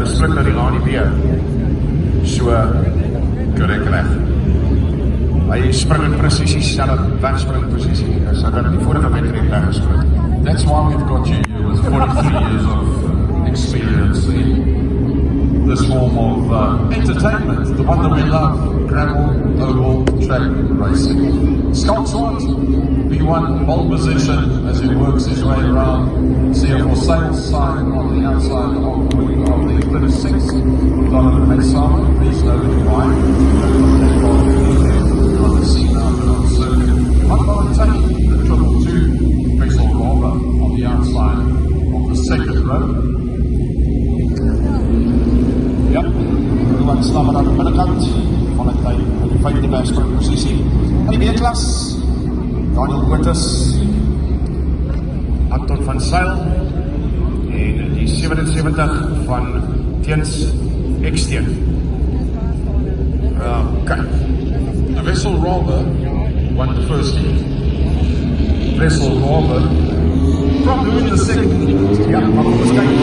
gesplit nou die Rani weer. So, korrek reg. Hy spring in presisie, snelle wegspring posisie, so dat die vorige wedstrijd weggesplit. That's why we've got you with 43 years of experience in this form of entertainment, the one that we love, gravel, oval, track racing. Scott Swart, B1, pole position as he works his way around. See a for sale sign on the outside of the 36. Donovan McSarman, please know why. On the scene after on the circuit. One more take, the 222, Vessel Robber on the outside of the second row. Ja, Ruan Slammer aan de binnenkant van het tyd in die vijfde wegspringposisie. In die B-klas, Daniel Oortis, Anton van Zyl en die 77 van Teens Eksteen. Okay. Vessel Robber won the first heat. Vessel Robber, Probably in the second heat. ja, maar kom eens kijken.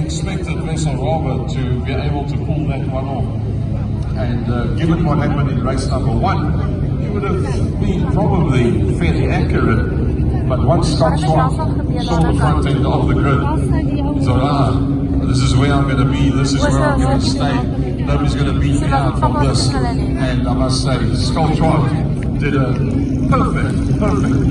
Expected Vessel Robber to be able to pull that one off. And given what happened in race number one, he would have been probably fairly accurate. But once Scott Swart saw the front end of the grid, he thought, this is where I'm going to be, this is where I'm going to stay. Nobody's going to beat me out from this. And I must say, Scott Swart did a perfect